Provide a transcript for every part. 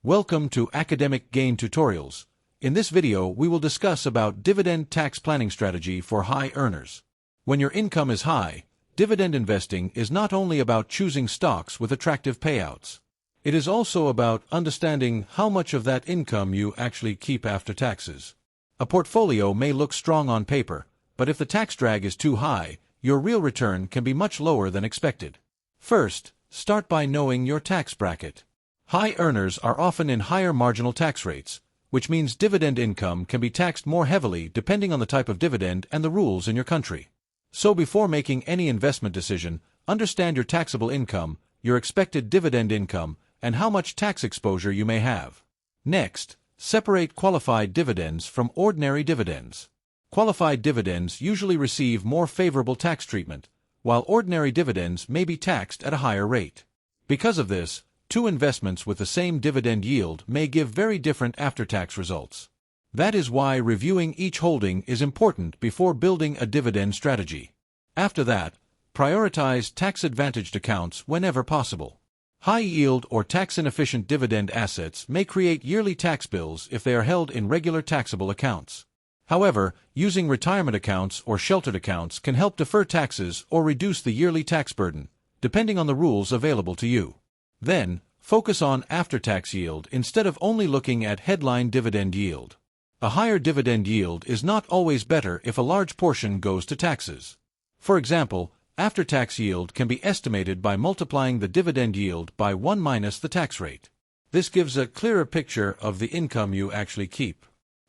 Welcome to Academic Gain Tutorials. In this video, we will discuss about dividend tax planning strategy for high earners. When your income is high, dividend investing is not only about choosing stocks with attractive payouts. It is also about understanding how much of that income you actually keep after taxes. A portfolio may look strong on paper, but if the tax drag is too high, your real return can be much lower than expected. First, start by knowing your tax bracket. High earners are often in higher marginal tax rates, which means dividend income can be taxed more heavily depending on the type of dividend and the rules in your country. So before making any investment decision, understand your taxable income, your expected dividend income, and how much tax exposure you may have. Next, separate qualified dividends from ordinary dividends. Qualified dividends usually receive more favorable tax treatment, while ordinary dividends may be taxed at a higher rate. Because of this, two investments with the same dividend yield may give very different after-tax results. That is why reviewing each holding is important before building a dividend strategy. After that, prioritize tax-advantaged accounts whenever possible. High-yield or tax-inefficient dividend assets may create yearly tax bills if they are held in regular taxable accounts. However, using retirement accounts or sheltered accounts can help defer taxes or reduce the yearly tax burden, depending on the rules available to you. Then, focus on after-tax yield instead of only looking at headline dividend yield. A higher dividend yield is not always better if a large portion goes to taxes. For example, after-tax yield can be estimated by multiplying the dividend yield by 1 minus the tax rate. This gives a clearer picture of the income you actually keep.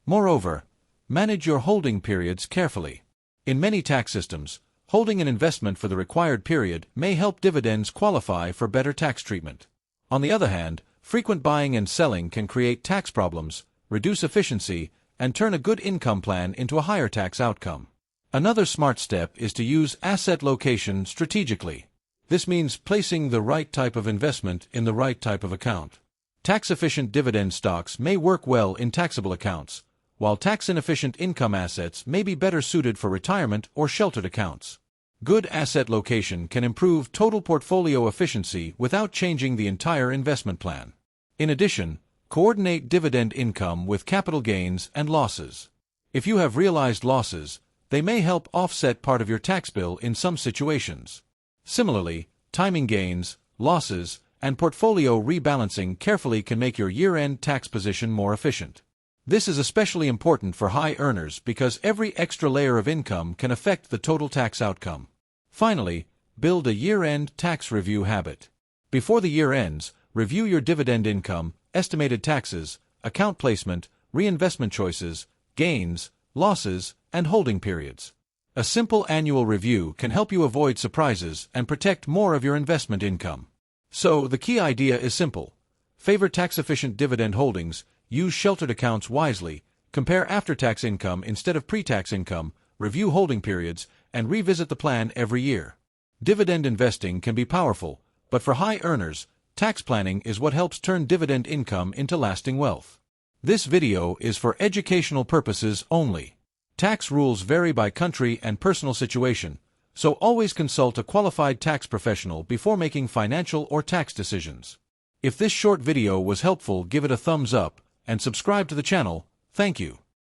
Moreover, manage your holding periods carefully. In many tax systems, holding an investment for the required period may help dividends qualify for better tax treatment. On the other hand, frequent buying and selling can create tax problems, reduce efficiency, and turn a good income plan into a higher tax outcome. Another smart step is to use asset location strategically. This means placing the right type of investment in the right type of account. Tax-efficient dividend stocks may work well in taxable accounts, while tax-inefficient income assets may be better suited for retirement or sheltered accounts. Good asset location can improve total portfolio efficiency without changing the entire investment plan. In addition, coordinate dividend income with capital gains and losses. If you have realized losses, they may help offset part of your tax bill in some situations. Similarly, timing gains, losses, and portfolio rebalancing carefully can make your year-end tax position more efficient. This is especially important for high earners because every extra layer of income can affect the total tax outcome. Finally, build a year-end tax review habit. Before the year ends, review your dividend income, estimated taxes, account placement, reinvestment choices, gains, losses, and holding periods. A simple annual review can help you avoid surprises and protect more of your investment income. So, the key idea is simple. Favor tax-efficient dividend holdings, use sheltered accounts wisely, compare after-tax income instead of pre-tax income, review holding periods, and revisit the plan every year. Dividend investing can be powerful, but for high earners, tax planning is what helps turn dividend income into lasting wealth. This video is for educational purposes only. Tax rules vary by country and personal situation, so always consult a qualified tax professional before making financial or tax decisions. If this short video was helpful, give it a thumbs up and subscribe to the channel. Thank you.